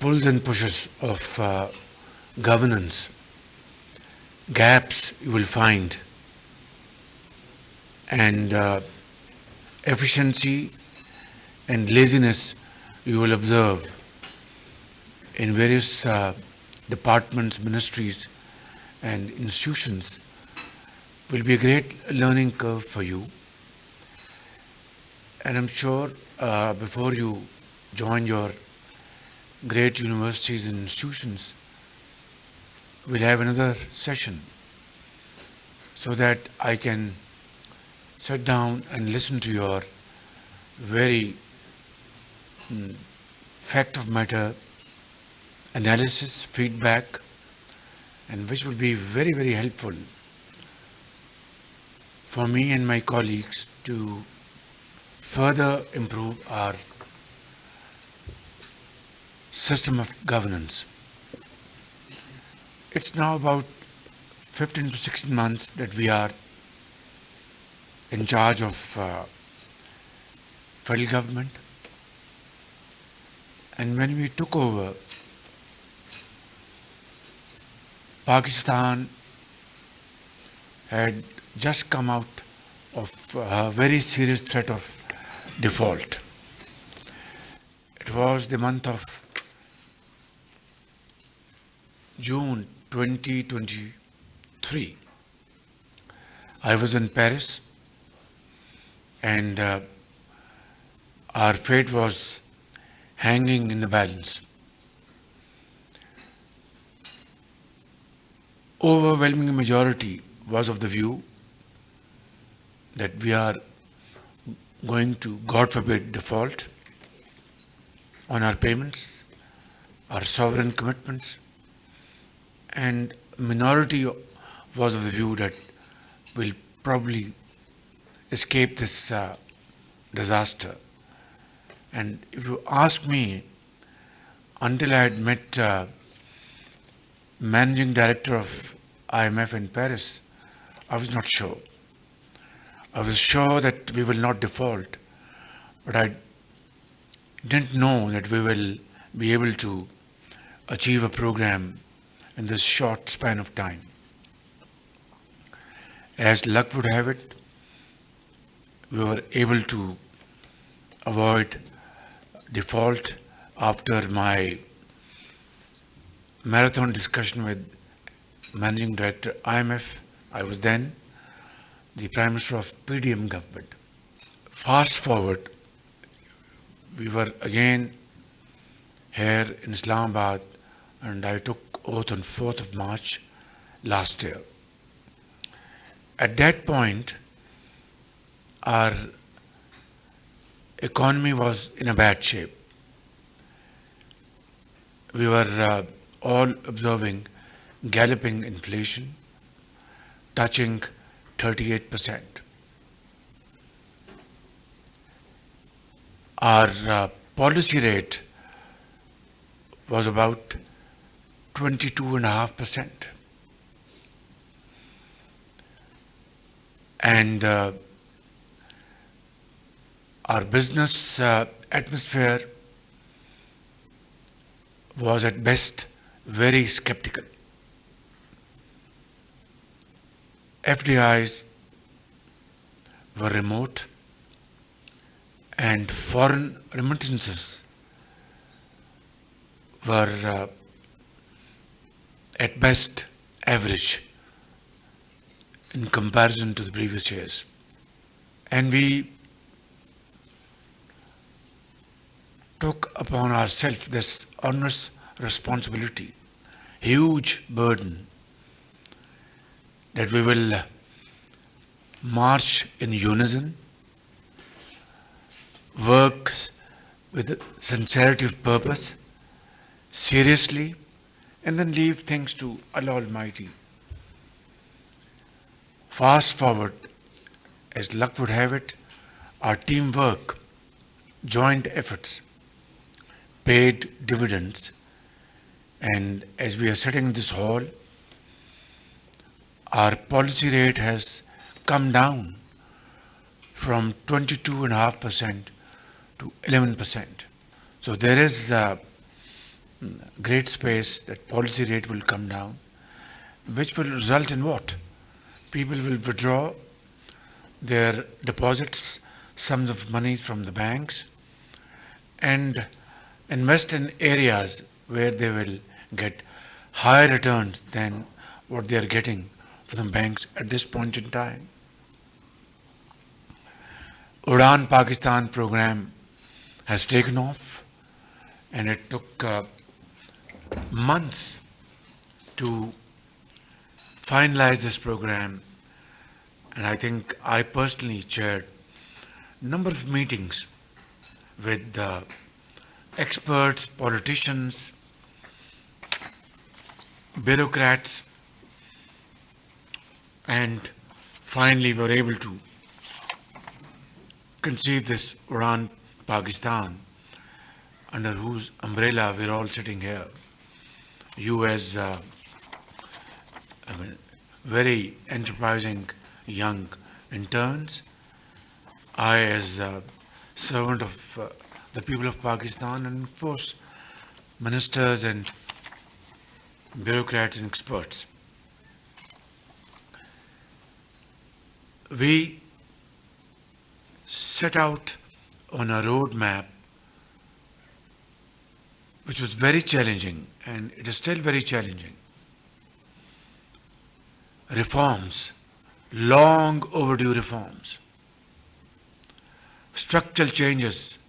pulls and pushes of governance, gaps you will find, and efficiency and laziness you will observe in various departments, ministries, and institutions will be a great learning curve for you. And I'm sure before you join your great universities and institutions, we'll have another session so that I can sit down and listen to your very fact of matter analysis, feedback, and which will be very, very helpful for me and my colleagues to further improve our system of governance. It's now about 15 to 16 months that we are in charge of federal government. And when we took over, Pakistan had just come out of a very serious threat of default. It was the month of June 2023. I was in Paris, and our fate was hanging in the balance. Overwhelming majority was of the view that we are going to, God forbid, default on our payments, our sovereign commitments, and minority was of the view that we'll probably escape this disaster. And if you ask me, until I had met managing director of IMF in Paris, I was not sure. I was sure that we will not default, but I didn't know that we will be able to achieve a program in this short span of time. As luck would have it, we were able to avoid default after my marathon discussion with Managing Director IMF. I was then the Prime Minister of PDM government. Fast forward, we were again here in Islamabad, and I took oath on 4th of March last year. At that point, our economy was in a bad shape. We were all observing galloping inflation, touching 38%. Our policy rate was about 22.5%. And our business atmosphere was at best very skeptical. FDIs were remote, and foreign remittances were at best average in comparison to the previous years. And we took upon ourselves this onerous responsibility, huge burden, that we will march in unison, work with sincerity of purpose, seriously, and then leave things to Allah Almighty. Fast forward, as luck would have it, our teamwork, joint efforts, paid dividends, and as we are sitting in this hall, our policy rate has come down from 22.5% to 11%. So there is great space, that policy rate will come down, which will result in what? People will withdraw their deposits, sums of monies from the banks, and invest in areas where they will get higher returns than what they are getting from banks at this point in time. Udan Pakistan program has taken off, and it took months to finalize this program. And I think I personally chaired a number of meetings with experts, politicians, bureaucrats, and finally we were able to conceive this Udan Pakistan, under whose umbrella we're all sitting here. You as very enterprising young interns, I as a servant of the people of Pakistan, and of course ministers and bureaucrats and experts. We set out on a roadmap which was very challenging, and it is still very challenging. Reforms, long overdue reforms, structural changes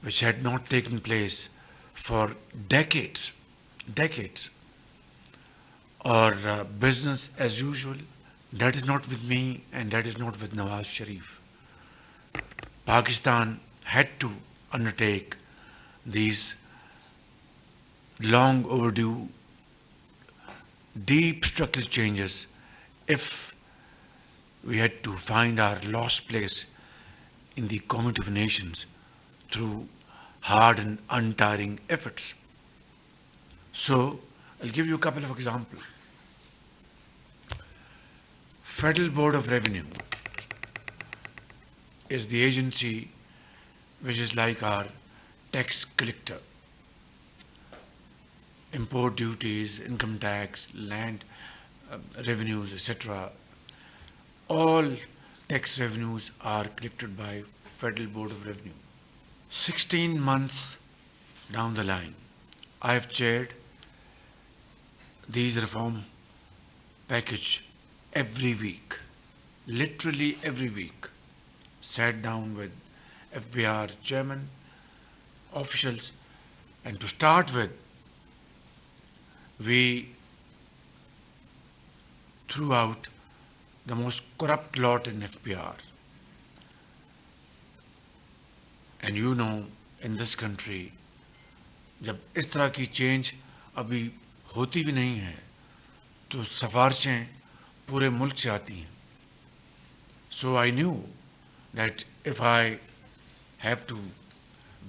which had not taken place for decades, or business as usual. That is not with me, and that is not with Nawaz Sharif. Pakistan had to undertake these long overdue, deep structural changes if we had to find our lost place in the community of nations through hard and untiring efforts. So, I'll give you a couple of examples. Federal Board of Revenue is the agency which is like our tax collector. Import duties, income tax, land revenues, etc. All tax revenues are collected by Federal Board of Revenue. 16 months down the line, I have chaired these reform package every week, literally every week. Sat down with FBR chairman, officials, and to start with, we threw out the most corrupt lot in FBR. And you know, in this country, जब इस तरह की change अभी होती भी नहीं है, तो सिफारिशें पूरे मुल्क से आती हैं. So I knew that if I have to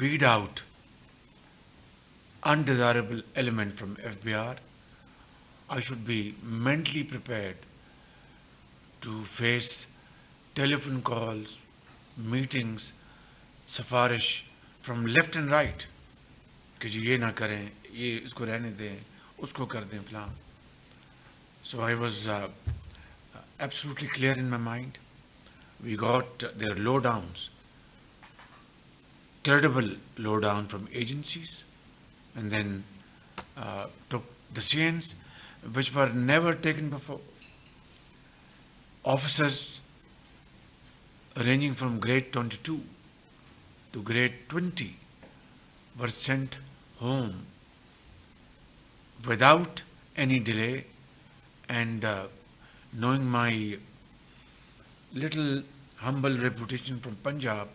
weed out undesirable element from FBR, I should be mentally prepared to face telephone calls, meetings, safarish from left and right. कि जी ये ना करें, ये इसको रहने दें, उसको कर दें फलां. So I was absolutely clear in my mind. We got their lowdowns, credible lowdown from agencies, and then took decisions which were never taken before. Officers ranging from grade 22 to grade 20 were sent home without any delay, and knowing my little humble reputation from Punjab,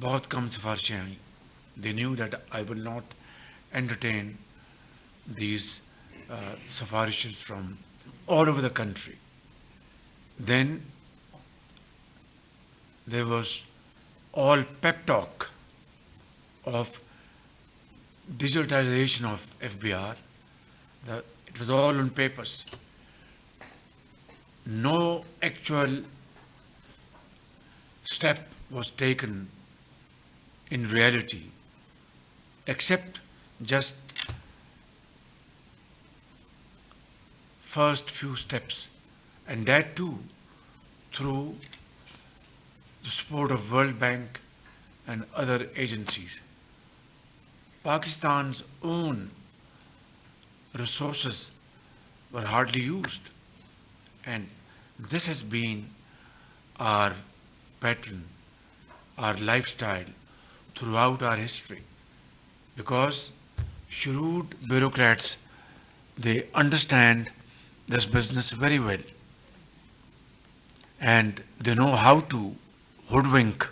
बहुत कम सिफारिशें आई. They knew that I will not entertain these sifarishes from all over the country. Then there was all pep talk of digitization of FBR. It was all on papers. No actual step was taken in reality, except just first few steps, and that too through the support of World Bank and other agencies. Pakistan's own resources were hardly used, and this has been our pattern, our lifestyle throughout our history, because shrewd bureaucrats, they understand this business very well, and they know how to hoodwink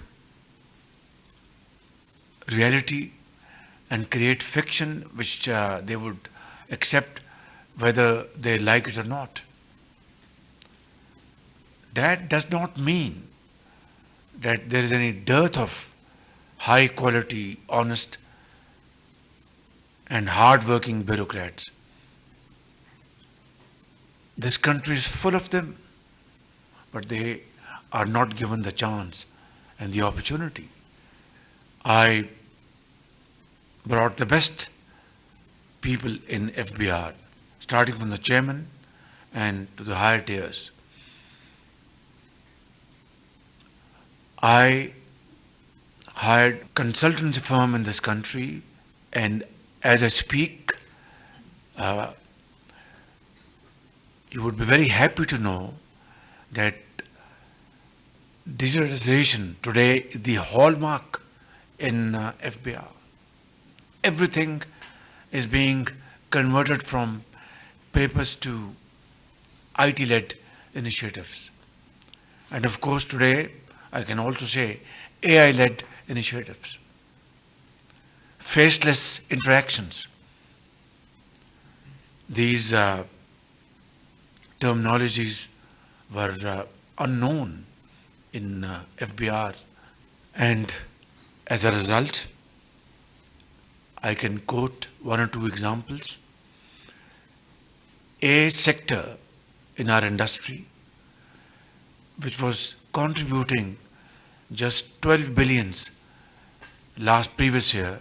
reality and create fiction which they would accept whether they like it or not. That does not mean that there is any dearth of high quality, honest and hard-working bureaucrats. This country is full of them, but they are not given the chance and the opportunity. I brought the best people in FBR, starting from the chairman and to the higher tiers. I hired consultancy firm in this country, and as I speak, you would be very happy to know that digitalization today is the hallmark in FBR. Everything is being converted from papers to IT-led initiatives. And of course today, I can also say AI-led initiatives. Faceless interactions. These terminologies were unknown in FBR, and as a result, I can quote one or two examples. A sector in our industry which was contributing just 12 billions previous year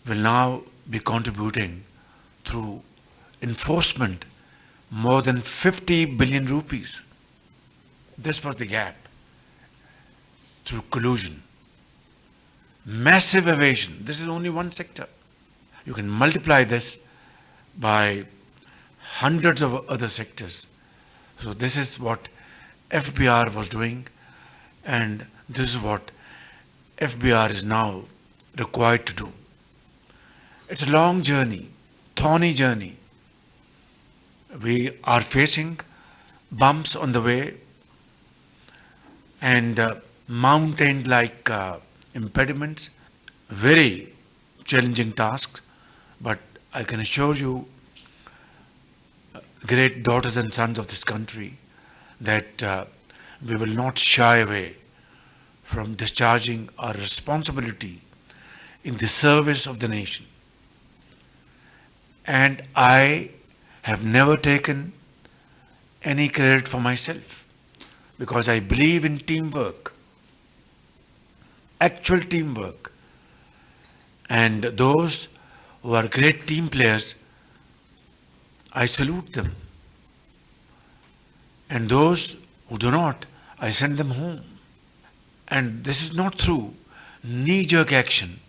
will now be contributing through enforcement more than 50 billion rupees. This was the gap through collusion. Massive evasion. This is only one sector. You can multiply this by hundreds of other sectors. So this is what FBR was doing, and this is what FBR is now required to do. It's a long journey, thorny journey. We are facing bumps on the way and mountain-like impediments, very challenging tasks, but I can assure you, great daughters and sons of this country, that we will not shy away from discharging our responsibility in the service of the nation. And I have never taken any credit for myself, because I believe in teamwork, actual teamwork. And those who are great team players, I salute them. And those who do not, I send them home. And this is not through knee-jerk action.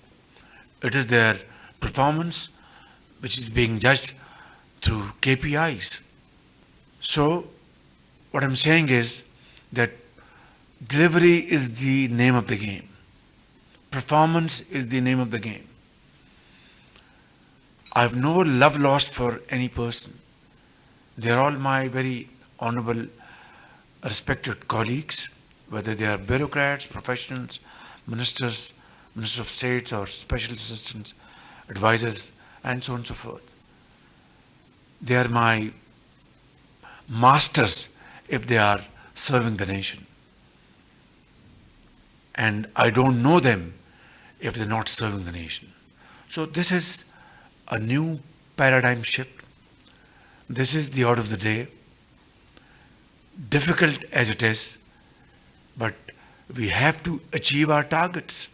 It is their performance which is being judged through KPIs. So, what I'm saying is that delivery is the name of the game. Performance is the name of the game. I have no love lost for any person. They are all my very honorable, respected colleagues, whether they are bureaucrats, professionals, ministers, ministers of states or special assistants, advisors, and so on and so forth. They are my masters if they are serving the nation. And I don't know them if they're not serving the nation. So this is a new paradigm shift. This is the order of the day. Difficult as it is, but we have to achieve our targets.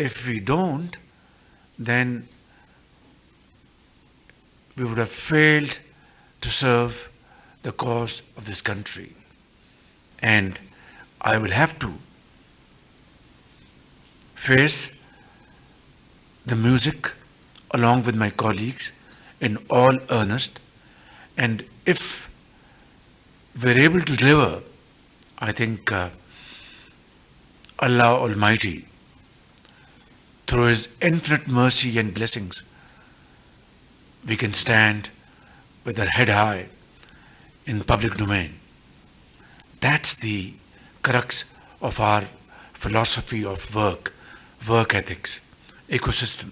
If we don't, then we would have failed to serve the cause of this country. And I will have to face the music along with my colleagues in all earnest. And if we're able to deliver, I think Allah Almighty, through His infinite mercy and blessings, we can stand with our head high in public domain. That's the crux of our philosophy of work ethics, ecosystem.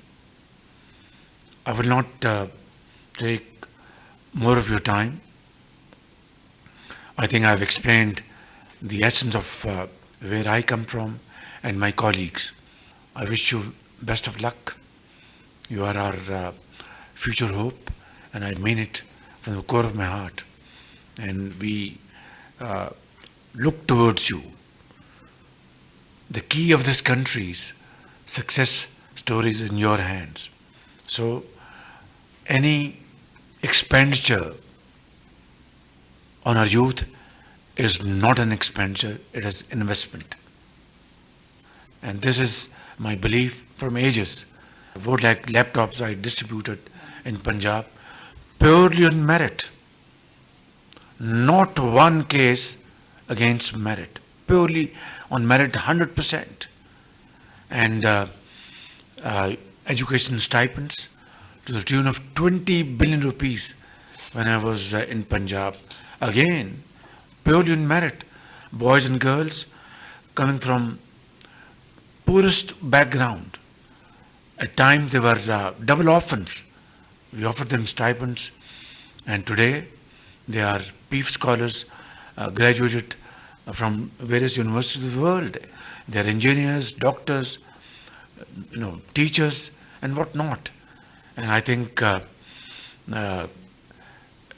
I will not take more of your time. I think I've explained the essence of where I come from and my colleagues. I wish you best of luck. You are our future hope, and I mean it from the core of my heart. And we look towards you. The key of this country's success story is in your hands. So any expenditure on our youth is not an expenditure, it is investment. And this is my belief from ages. What like laptops I distributed in Punjab, purely on merit. Not one case against merit, purely on merit 100%. And education stipends to the tune of 20 billion rupees when I was in Punjab. Again, purely on merit. Boys and girls coming from poorest background. At times they were double orphans. We offered them stipends, and today they are PEEF scholars, graduated from various universities of the world. They are engineers, doctors, teachers, and whatnot. And I think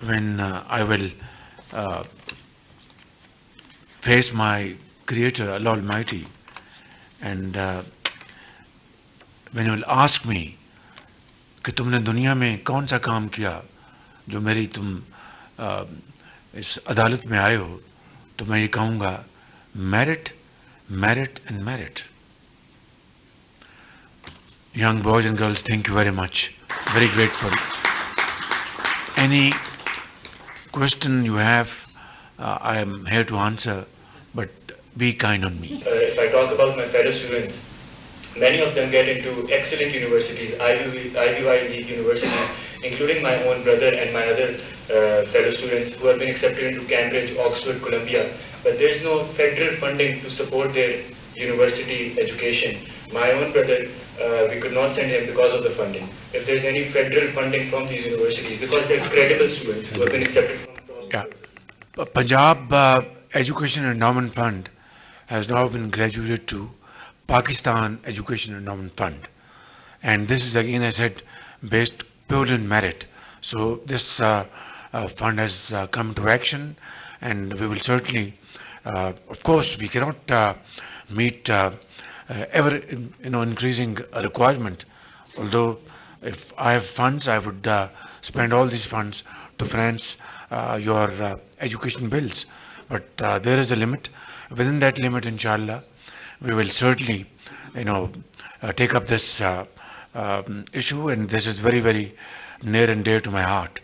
when I will face my Creator, Allah Almighty, and when He will ask me कि तुमने दुनिया में कौन सा काम किया जो मेरी तुम इस अदालत में आए हो, तो मैं ये कहूँगा merit, merit and merit. Young boys and girls, thank you very much. Very grateful. Any question you have, I am here to answer, but be kind on me. If I talk about my fellow students, many of them get into excellent universities, Ivy League universities, including my own brother and my other fellow students who have been accepted into Cambridge, Oxford, Columbia. But there's no federal funding to support their university education. My own brother, we could not send him because of the funding. If there's any federal funding from these universities, because they're credible students who have been accepted from Punjab Education Endowment Fund has now been graduated to Pakistan Education Endowment Fund. And this is, again, I said, based purely on merit. So this fund has come to action, and we will certainly, of course, we cannot meet ever increasing requirement. Although if I have funds, I would spend all these funds to finance your education bills. But there is a limit. Within that limit, inshallah, we will certainly, take up this issue, and this is very, very near and dear to my heart.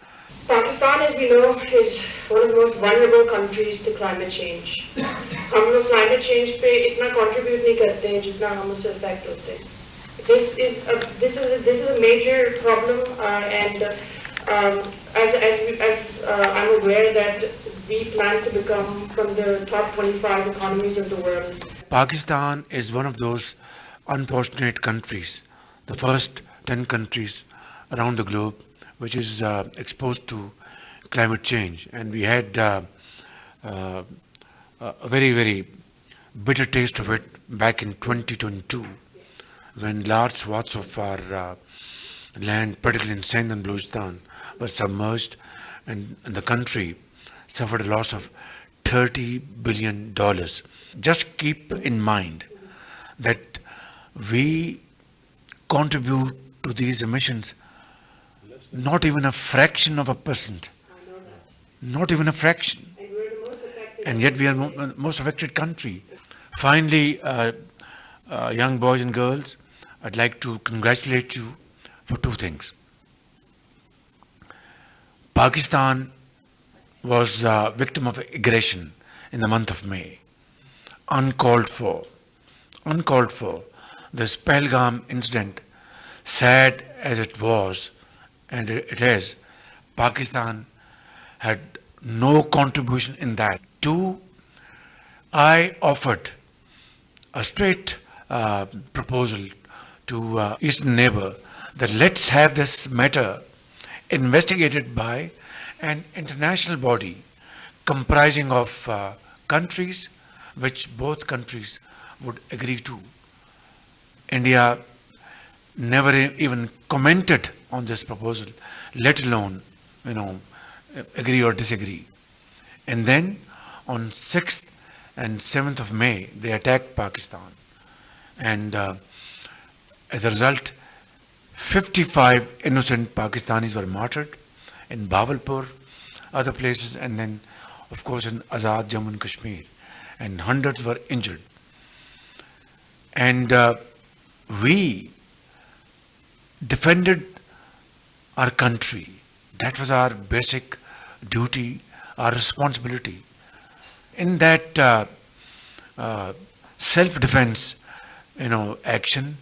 Pakistan, as we know, is one of the most vulnerable countries to climate change. हम लोग climate change पे इतना contribute नहीं करते हैं जितना हम उससे affect होते हैं. This is a major problem, and as I'm aware that we plan to become from the top 25 economies of the world. Pakistan is one of those unfortunate countries, the first 10 countries around the globe which is exposed to climate change. And we had a very, very bitter taste of it back in 2022 when large swaths of our land, particularly in Sindh and Balochistan, were submerged, and the country suffered a loss of $30 billion. Just keep in mind that we contribute to these emissions not even a fraction of a percent. I know that. Not even a fraction. And we're the most affected. And yet we are most affected country. Finally, young boys and girls, I'd like to congratulate you for two things. Pakistan was a victim of aggression in the month of May. Uncalled for. Uncalled for. This Pahalgam incident, sad as it was, and it is, Pakistan had no contribution in that. Two, I offered a straight proposal to Eastern neighbor that let's have this matter investigated by an international body comprising of countries which both countries would agree to. India never even commented on this proposal, let alone, agree or disagree. And then on 6th and 7th of May, they attacked Pakistan. And as a result, 55 innocent Pakistanis were martyred in Bahawalpur, other places, and then, of course, in Azad, Jammu and Kashmir. And hundreds were injured. And we defended our country. That was our basic duty, our responsibility. In that self-defense, action,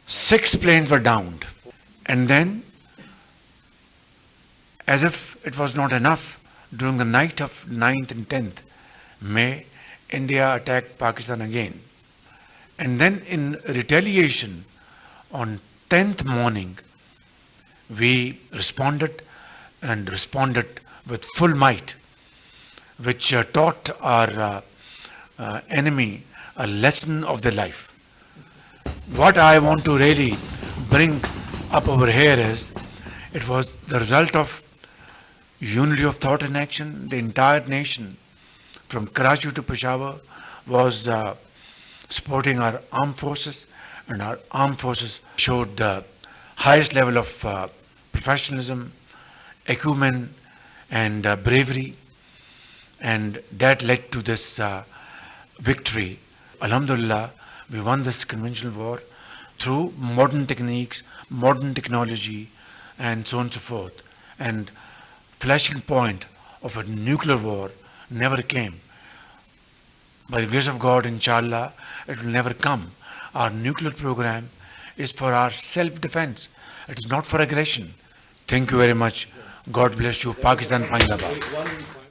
6 planes were downed. And then, as if it was not enough, during the night of 9th and 10th May, India attacked Pakistan again. And then in retaliation, on 10th morning, we responded with full might, which taught our enemy a lesson of their life. What I want to really bring up over here is, it was the result of unity of thought and action. The entire nation, from Karachi to Peshawar, was supporting our armed forces, and our armed forces showed the highest level of professionalism, acumen, and bravery, and that led to this victory. Alhamdulillah, we won this conventional war through modern techniques, modern technology, and so on and so forth. And flashing point of a nuclear war never came. By the grace of God, inshallah, it will never come. Our nuclear program is for our self-defense. It is not for aggression. Thank you very much. God bless you. Pakistan, Zindabad.